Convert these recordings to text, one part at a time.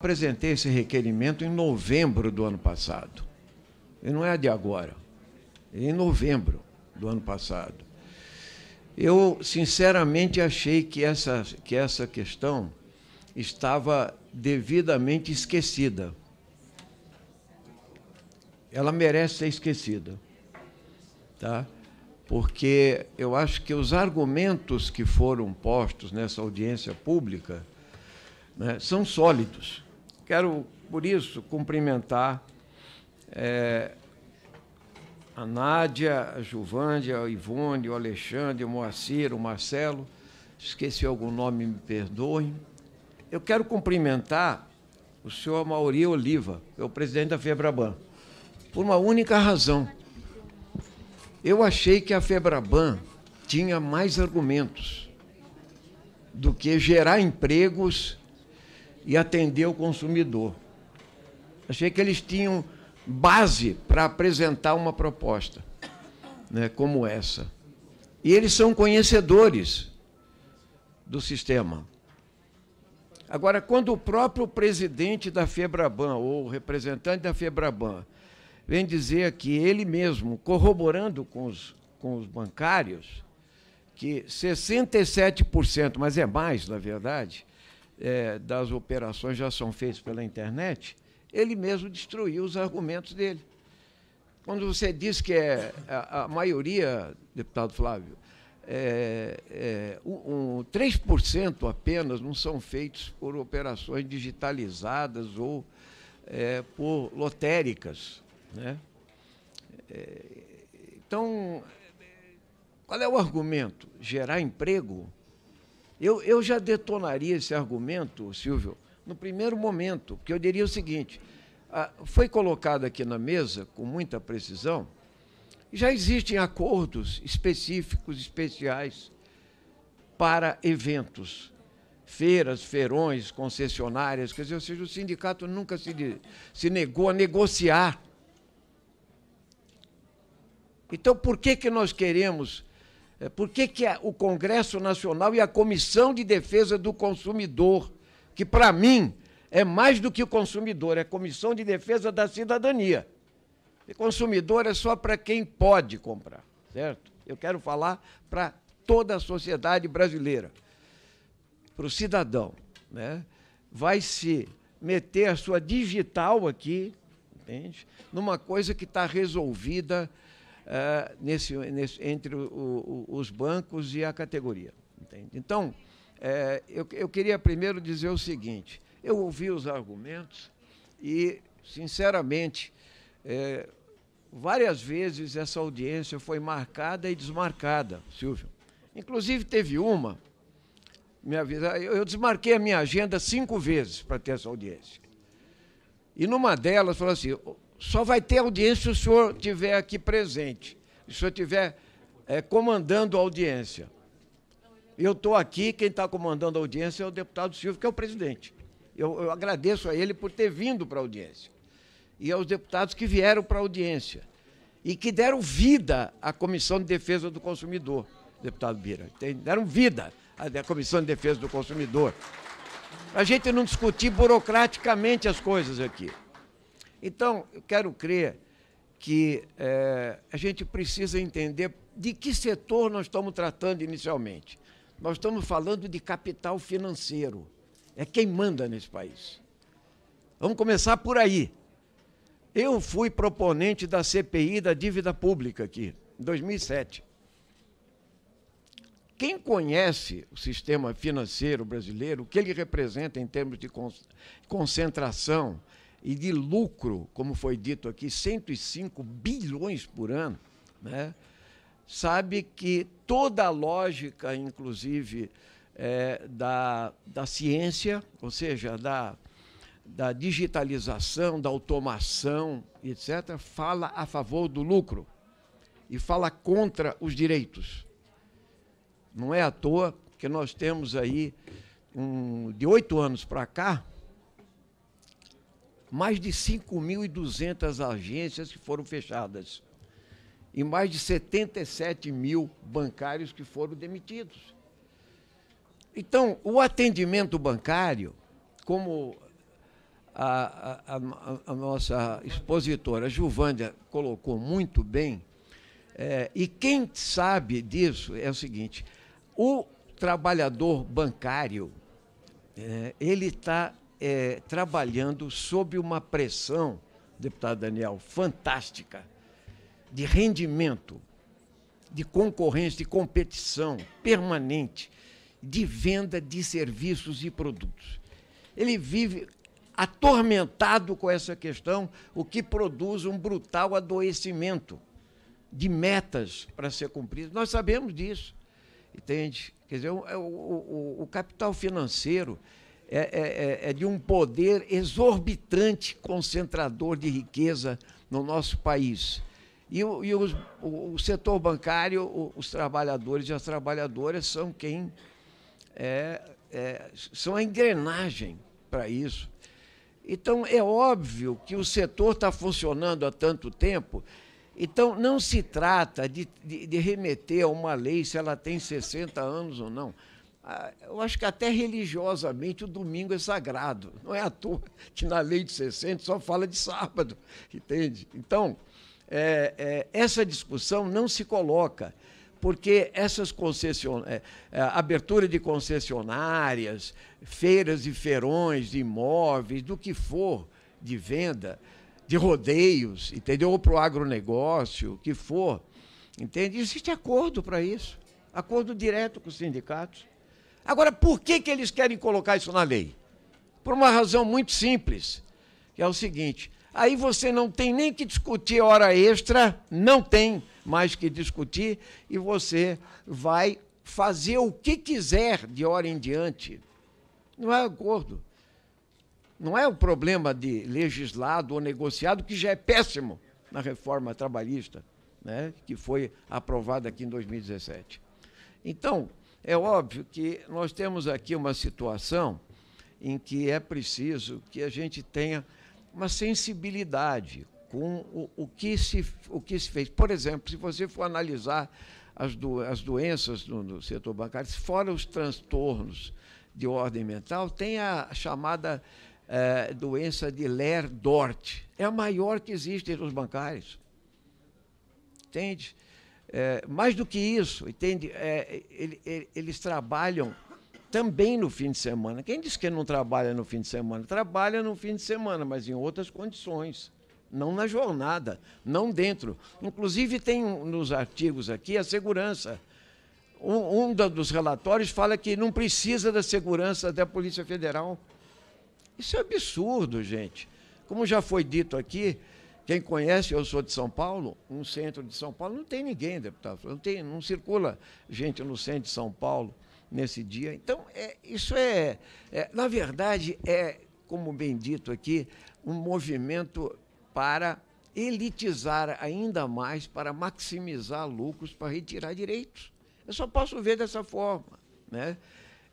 Apresentei esse requerimento em novembro do ano passado. E não é de agora. É em novembro do ano passado. Eu, sinceramente, achei que essa questão estava devidamente esquecida. Ela merece ser esquecida, tá? Porque eu acho que os argumentos que foram postos nessa audiência pública, né, são sólidos. Quero, por isso, cumprimentar a Nádia, a Juvândia, a Ivone, o Alexandre, o Moacir, o Marcelo. Esqueci algum nome, me perdoem. Eu quero cumprimentar o senhor Amaury Oliva, que é o presidente da FEBRABAN, por uma única razão. Eu achei que a FEBRABAN tinha mais argumentos do que gerar empregos e atender o consumidor. Achei que eles tinham base para apresentar uma proposta, né, como essa. E eles são conhecedores do sistema. Agora, quando o próprio presidente da FEBRABAN, ou o representante da FEBRABAN, vem dizer aqui, ele mesmo, corroborando com os bancários, que 67%, mas é mais, na verdade, das operações já são feitas pela internet, ele mesmo destruiu os argumentos dele. Quando você diz que a maioria, deputado Flávio, 3% apenas não são feitos por operações digitalizadas ou por lotéricas, né? Então, qual é o argumento? Gerar emprego? Eu já detonaria esse argumento, Silvio, no primeiro momento, porque eu diria o seguinte, foi colocado aqui na mesa, com muita precisão, já existem acordos específicos, especiais, para eventos, feiras, feirões, concessionárias, quer dizer, ou seja, o sindicato nunca se negou a negociar. Então, por que nós queremos... Por que o Congresso Nacional e a Comissão de Defesa do Consumidor, que, para mim, é mais do que o consumidor, é a Comissão de Defesa da Cidadania. E consumidor é só para quem pode comprar, certo? Eu quero falar para toda a sociedade brasileira, para o cidadão, né? Vai se meter a sua digital aqui, entende? Numa coisa que está resolvida entre os bancos e a categoria. Entende? Então, eu queria primeiro dizer o seguinte, eu ouvi os argumentos e, sinceramente, várias vezes essa audiência foi marcada e desmarcada, Silvio. Inclusive, teve uma, eu desmarquei a minha agenda 5 vezes para ter essa audiência. E numa delas, falou assim, só vai ter audiência se o senhor estiver aqui presente, se o senhor estiver comandando a audiência. Eu estou aqui, quem está comandando a audiência é o deputado Silvio, que é o presidente. Eu agradeço a ele por ter vindo para a audiência. E aos deputados que vieram para a audiência e que deram vida à Comissão de Defesa do Consumidor, deputado Bira. Deram vida à Comissão de Defesa do Consumidor. Para a gente não discutir burocraticamente as coisas aqui. Então, eu quero crer que a gente precisa entender de que setor nós estamos tratando inicialmente. Nós estamos falando de capital financeiro. É quem manda nesse país. Vamos começar por aí. Eu fui proponente da CPI da dívida pública aqui, em 2007. Quem conhece o sistema financeiro brasileiro, o que ele representa em termos de concentração e de lucro, como foi dito aqui, 105 bilhões por ano, né? Sabe que toda a lógica, inclusive, da ciência, ou seja, da digitalização, da automação, etc., fala a favor do lucro e fala contra os direitos. Não é à toa que nós temos aí, de 8 anos para cá, mais de 5.200 agências que foram fechadas e mais de 77 mil bancários que foram demitidos. Então, o atendimento bancário, como a nossa expositora Juvândia colocou muito bem, e quem sabe disso é o seguinte: o trabalhador bancário, ele está trabalhando sob uma pressão, deputado Daniel, fantástica, de rendimento, de concorrência, de competição permanente, de venda de serviços e produtos. Ele vive atormentado com essa questão, o que produz um brutal adoecimento de metas para ser cumpridas. Nós sabemos disso, entende? Quer dizer, o capital financeiro é de um poder exorbitante concentrador de riqueza no nosso país. E o setor bancário, os trabalhadores e as trabalhadoras são quem são a engrenagem para isso. Então, é óbvio que o setor está funcionando há tanto tempo, então não se trata de remeter a uma lei se ela tem 60 anos ou não. Eu acho que até religiosamente o domingo é sagrado. Não é à toa que na lei de 60 só fala de sábado, entende? Então, essa discussão não se coloca, porque essas abertura de concessionárias, feiras e feirões de imóveis, do que for de venda, de rodeios, entendeu? Ou para o agronegócio, o que for, entende? Existe acordo para isso, acordo direto com os sindicatos. Agora, por que eles querem colocar isso na lei? Por uma razão muito simples, que é o seguinte: aí você não tem nem que discutir hora extra, não tem mais que discutir, e você vai fazer o que quiser de hora em diante. Não é acordo. Não é o problema de legislado ou negociado, que já é péssimo na reforma trabalhista, né, que foi aprovada aqui em 2017. Então, é óbvio que nós temos aqui uma situação em que é preciso que a gente tenha uma sensibilidade com o que se fez. Por exemplo, se você for analisar as doenças no setor bancário, fora os transtornos de ordem mental, tem a chamada doença de Ler-Dort. É a maior que existe entre os bancários. Entende? Mais do que isso, entende? Eles trabalham também no fim de semana. Quem diz que não trabalha no fim de semana? Trabalha no fim de semana, mas em outras condições, não na jornada, não dentro. Inclusive, tem nos artigos aqui a segurança. Um dos relatórios fala que não precisa da segurança da Polícia Federal. Isso é absurdo, gente. Como já foi dito aqui, quem conhece, eu sou de São Paulo, no centro de São Paulo, não tem ninguém, deputado. Não circula gente no centro de São Paulo nesse dia. Então, isso na verdade, como bem dito aqui, um movimento para elitizar ainda mais, para maximizar lucros, para retirar direitos. Eu só posso ver dessa forma, né?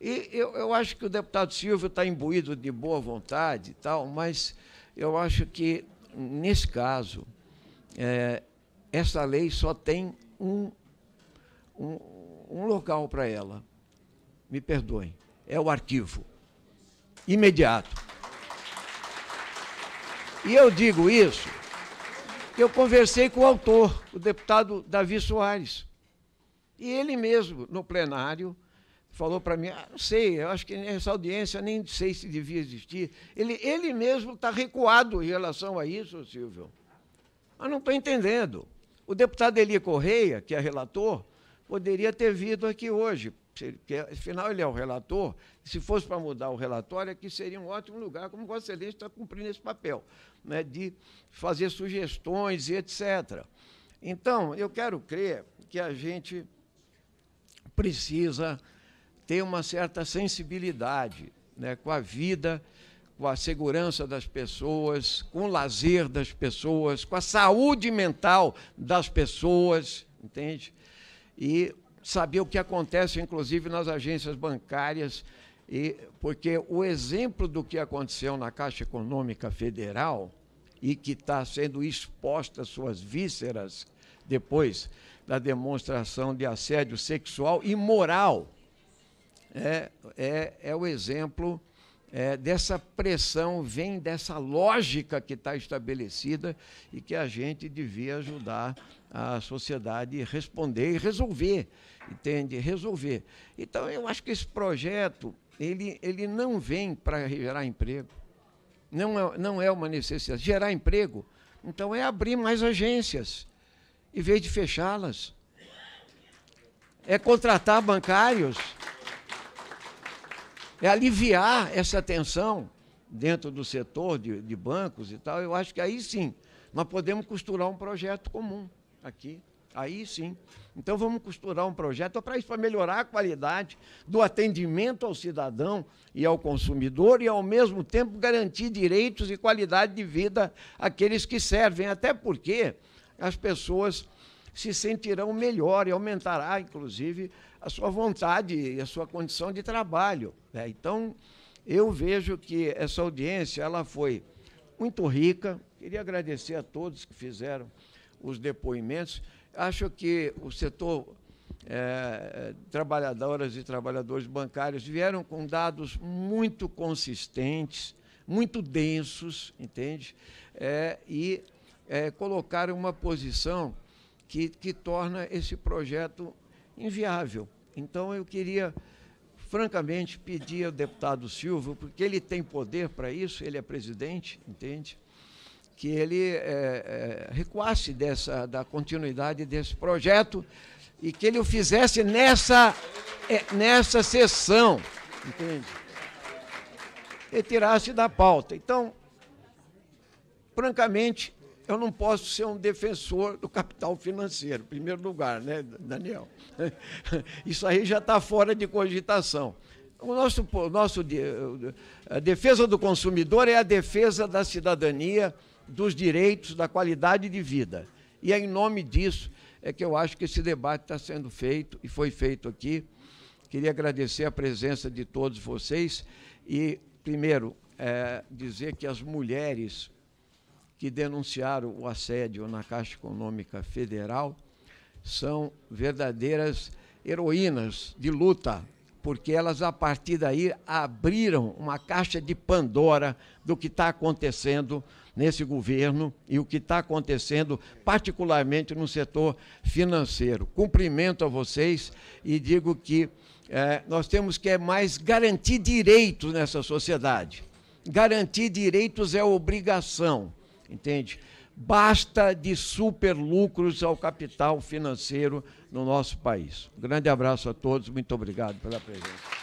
E eu acho que o deputado Silvio está imbuído de boa vontade e tal, mas eu acho que, nesse caso, essa lei só tem um local para ela. Me perdoem, é o arquivo imediato. E eu digo isso porque eu conversei com o autor, o deputado Davi Soares, e ele mesmo, no plenário, falou para mim: não sei, eu acho que nessa audiência nem sei se devia existir. Ele mesmo está recuado em relação a isso, Silvio. Mas não estou entendendo. O deputado Eli Correia, que é relator, poderia ter vindo aqui hoje, porque, afinal, ele é o relator. Se fosse para mudar o relatório, aqui seria um ótimo lugar, como Vossa Excelência está cumprindo esse papel, né, de fazer sugestões e etc. Então, eu quero crer que a gente precisa ter uma certa sensibilidade, né, com a vida, com a segurança das pessoas, com o lazer das pessoas, com a saúde mental das pessoas, entende? E saber o que acontece, inclusive, nas agências bancárias, porque o exemplo do que aconteceu na Caixa Econômica Federal, e que está sendo exposta às suas vísceras depois da demonstração de assédio sexual e moral, é o exemplo dessa pressão, vem dessa lógica que está estabelecida e que a gente devia ajudar a sociedade a responder e resolver, entende? Resolver. Então, eu acho que esse projeto, ele não vem para gerar emprego, não é uma necessidade. Gerar emprego, então, é abrir mais agências, em vez de fechá-las. É contratar bancários, é aliviar essa tensão dentro do setor de bancos e tal. Eu acho que aí sim, nós podemos costurar um projeto comum aqui, aí sim. Então vamos costurar um projeto para melhorar a qualidade do atendimento ao cidadão e ao consumidor e, ao mesmo tempo, garantir direitos e qualidade de vida àqueles que servem, até porque as pessoas se sentirão melhor e aumentará, inclusive, a sua vontade e a sua condição de trabalho, né? Então, eu vejo que essa audiência ela foi muito rica. Queria agradecer a todos que fizeram os depoimentos. Acho que o setor trabalhadoras e trabalhadores bancários vieram com dados muito consistentes, muito densos, entende? E colocaram uma posição que torna esse projeto inviável. Então, eu queria, francamente, pedir ao deputado Silva, porque ele tem poder para isso, ele é presidente, entende? Que ele recuasse da continuidade desse projeto e que ele o fizesse nessa sessão, entende? E tirasse da pauta. Então, francamente, eu não posso ser um defensor do capital financeiro, em primeiro lugar, né, Daniel? Isso aí já está fora de cogitação. A defesa do consumidor é a defesa da cidadania, dos direitos, da qualidade de vida. E é em nome disso que eu acho que esse debate está sendo feito e foi feito aqui. Queria agradecer a presença de todos vocês e, primeiro, dizer que as mulheres que denunciaram o assédio na Caixa Econômica Federal são verdadeiras heroínas de luta, porque elas, a partir daí, abriram uma caixa de Pandora do que está acontecendo nesse governo e o que está acontecendo, particularmente no setor financeiro. Cumprimento a vocês e digo que nós temos que mais garantir direitos nessa sociedade. Garantir direitos é obrigação. Entende? Basta de superlucros ao capital financeiro no nosso país. Um grande abraço a todos, muito obrigado pela presença.